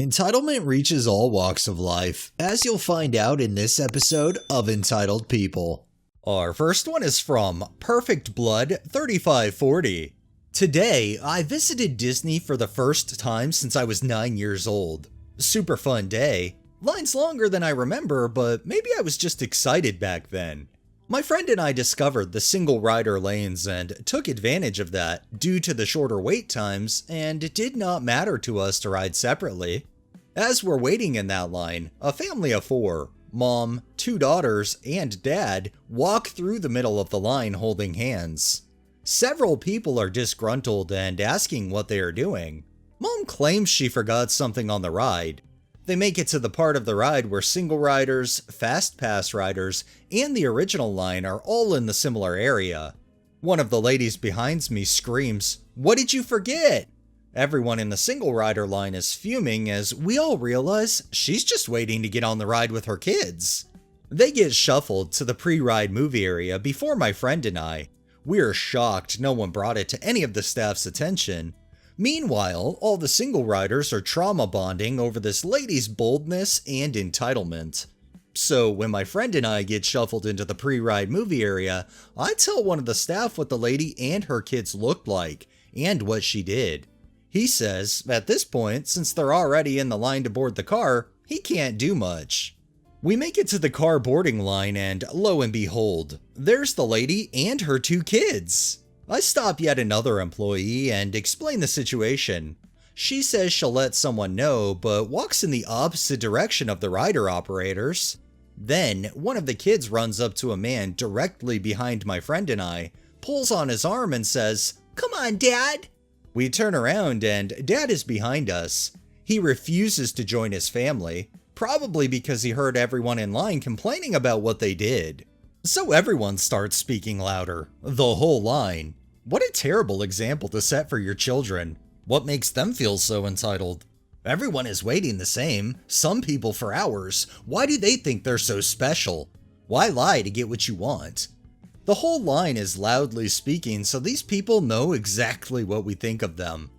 Entitlement reaches all walks of life, as you'll find out in this episode of Entitled People. Our first one is from Perfect Blood 3540. Today, I visited Disney for the first time since I was 9 years old. Super fun day. Lines longer than I remember, but maybe I was just excited back then. My friend and I discovered the single rider lanes and took advantage of that due to the shorter wait times, and it did not matter to us to ride separately. As we're waiting in that line, a family of 4, mom, 2 daughters, and dad, walk through the middle of the line holding hands. Several people are disgruntled and asking what they are doing. Mom claims she forgot something on the ride. They make it to the part of the ride where single riders, fast pass riders, and the original line are all in the similar area. One of the ladies behind me screams, "What did you forget?" Everyone in the single rider line is fuming as we all realize she's just waiting to get on the ride with her kids. They get shuffled to the pre-ride movie area before my friend and I. We're shocked no one brought it to any of the staff's attention. Meanwhile, all the single riders are trauma bonding over this lady's boldness and entitlement. So when my friend and I get shuffled into the pre-ride movie area, I tell one of the staff what the lady and her kids looked like, and what she did. He says, at this point, since they're already in the line to board the car, he can't do much. We make it to the car boarding line and lo and behold, there's the lady and her 2 kids. I stop yet another employee and explain the situation. She says she'll let someone know, but walks in the opposite direction of the rider operators. Then, one of the kids runs up to a man directly behind my friend and I, pulls on his arm and says, "Come on, Dad." We turn around and Dad is behind us. He refuses to join his family, probably because he heard everyone in line complaining about what they did. So everyone starts speaking louder, the whole line. What a terrible example to set for your children. What makes them feel so entitled? Everyone is waiting the same, some people for hours. Why do they think they're so special? Why lie to get what you want? The whole line is loudly speaking, so these people know exactly what we think of them.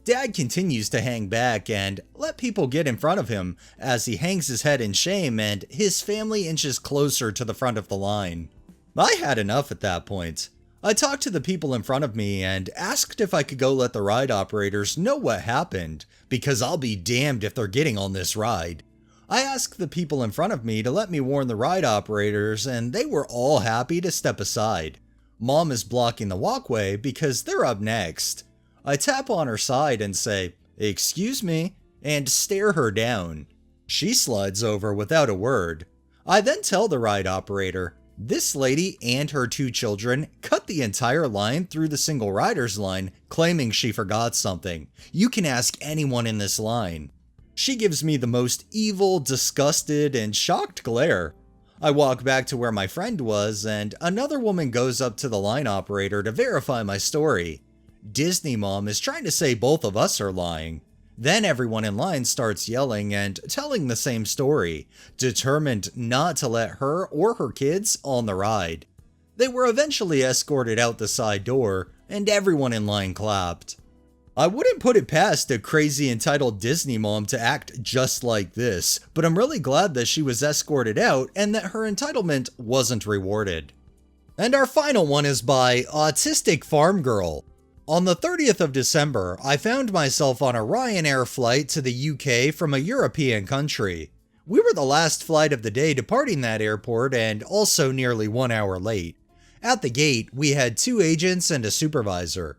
Dad continues to hang back and let people get in front of him as he hangs his head in shame and his family inches closer to the front of the line. I had enough at that point. I talked to the people in front of me and asked if I could go let the ride operators know what happened, because I'll be damned if they're getting on this ride. I asked the people in front of me to let me warn the ride operators, and they were all happy to step aside. Mom is blocking the walkway because they're up next. I tap on her side and say, "Excuse me," and stare her down. She slides over without a word. I then tell the ride operator, "This lady and her 2 children cut the entire line through the single rider's line, claiming she forgot something. You can ask anyone in this line." She gives me the most evil, disgusted, and shocked glare. I walk back to where my friend was, and another woman goes up to the line operator to verify my story. Disney Mom is trying to say both of us are lying. Then everyone in line starts yelling and telling the same story, determined not to let her or her kids on the ride. They were eventually escorted out the side door, and everyone in line clapped. I wouldn't put it past a crazy entitled Disney mom to act just like this, but I'm really glad that she was escorted out and that her entitlement wasn't rewarded. And our final one is by Autistic Farm Girl. On the 30th of December, I found myself on a Ryanair flight to the UK from a European country. We were the last flight of the day departing that airport and also nearly 1 hour late. At the gate, we had 2 agents and a supervisor.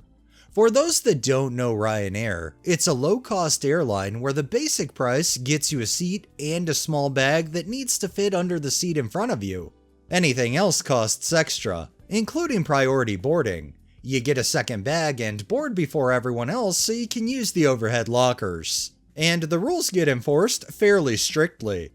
For those that don't know Ryanair, it's a low-cost airline where the basic price gets you a seat and a small bag that needs to fit under the seat in front of you. Anything else costs extra, including priority boarding. You get a second bag and board before everyone else so you can use the overhead lockers. And the rules get enforced fairly strictly.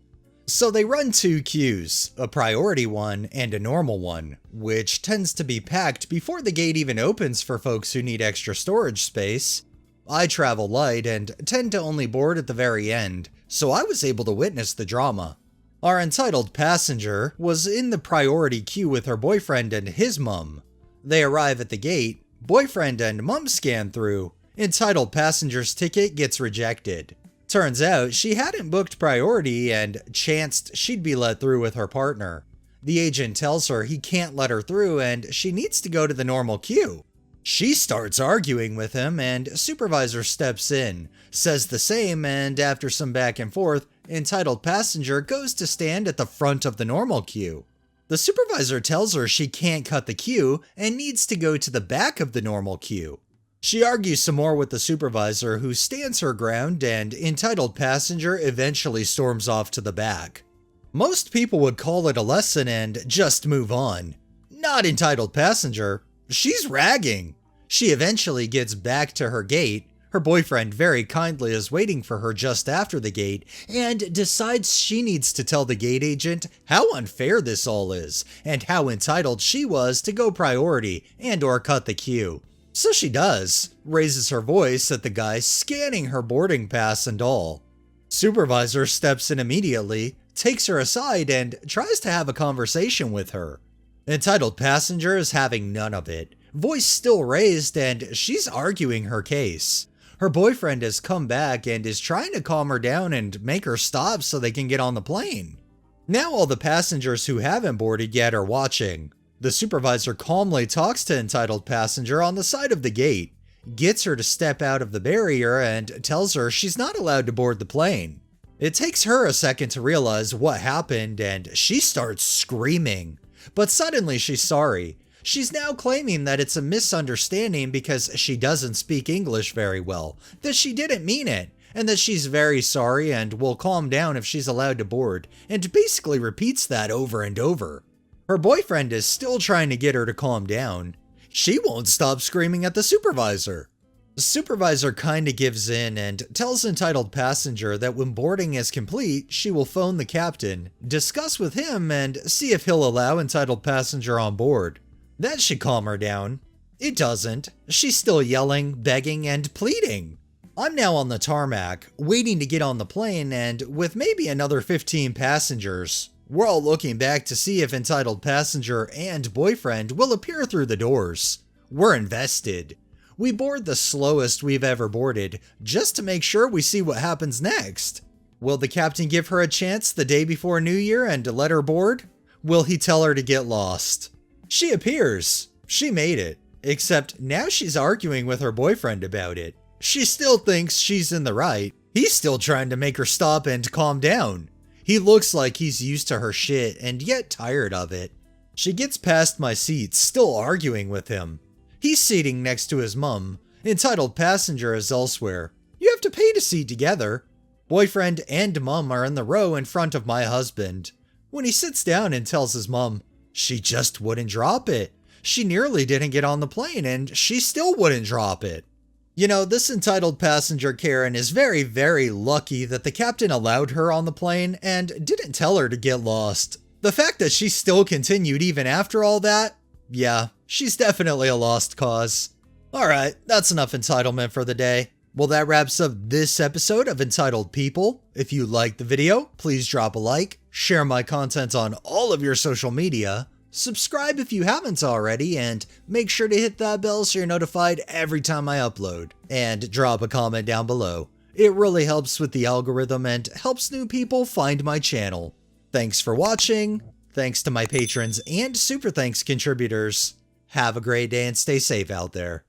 So they run 2 queues, a priority one and a normal one, which tends to be packed before the gate even opens for folks who need extra storage space. I travel light and tend to only board at the very end, so I was able to witness the drama. Our entitled passenger was in the priority queue with her boyfriend and his mum. They arrive at the gate, boyfriend and mum scan through, entitled passenger's ticket gets rejected. Turns out she hadn't booked priority and chanced she'd be let through with her partner. The agent tells her he can't let her through and she needs to go to the normal queue. She starts arguing with him and supervisor steps in, says the same, and after some back and forth, entitled passenger goes to stand at the front of the normal queue. The supervisor tells her she can't cut the queue and needs to go to the back of the normal queue. She argues some more with the supervisor, who stands her ground, and entitled passenger eventually storms off to the back. Most people would call it a lesson and just move on. Not entitled passenger. She's ragging. She eventually gets back to her gate. Her boyfriend very kindly is waiting for her just after the gate and decides she needs to tell the gate agent how unfair this all is and how entitled she was to go priority and or cut the queue. So she does, raises her voice at the guy scanning her boarding pass and all. Supervisor steps in immediately, takes her aside, and tries to have a conversation with her. Entitled passenger is having none of it, voice still raised, and she's arguing her case. Her boyfriend has come back and is trying to calm her down and make her stop so they can get on the plane. Now all the passengers who haven't boarded yet are watching. The supervisor calmly talks to entitled passenger on the side of the gate, gets her to step out of the barrier, and tells her she's not allowed to board the plane. It takes her a second to realize what happened, and she starts screaming. But suddenly she's sorry. She's now claiming that it's a misunderstanding because she doesn't speak English very well, that she didn't mean it, and that she's very sorry and will calm down if she's allowed to board, and basically repeats that over and over. Her boyfriend is still trying to get her to calm down. She won't stop screaming at the supervisor. The supervisor kinda gives in and tells entitled passenger that when boarding is complete, she will phone the captain, discuss with him, and see if he'll allow entitled passenger on board. That should calm her down. It doesn't. She's still yelling, begging, and pleading. I'm now on the tarmac, waiting to get on the plane, and with maybe another 15 passengers. We're all looking back to see if entitled passenger and boyfriend will appear through the doors. We're invested. We board the slowest we've ever boarded, just to make sure we see what happens next. Will the captain give her a chance the day before New Year and let her board? Will he tell her to get lost? She appears. She made it. Except now she's arguing with her boyfriend about it. She still thinks she's in the right. He's still trying to make her stop and calm down. He looks like he's used to her shit and yet tired of it. She gets past my seat, still arguing with him. He's seating next to his mum. Entitled passenger is elsewhere. You have to pay to seat together. Boyfriend and mum are in the row in front of my husband. When he sits down and tells his mum, she just wouldn't drop it. She nearly didn't get on the plane and she still wouldn't drop it. You know, this entitled passenger Karen is very, very lucky that the captain allowed her on the plane and didn't tell her to get lost. The fact that she still continued even after all that, yeah, she's definitely a lost cause. Alright, that's enough entitlement for the day. Well, that wraps up this episode of Entitled People. If you liked the video, please drop a like, share my content on all of your social media, subscribe if you haven't already, and make sure to hit that bell so you're notified every time I upload. And drop a comment down below. It really helps with the algorithm and helps new people find my channel. Thanks for watching. Thanks to my patrons and super thanks contributors. Have a great day and stay safe out there.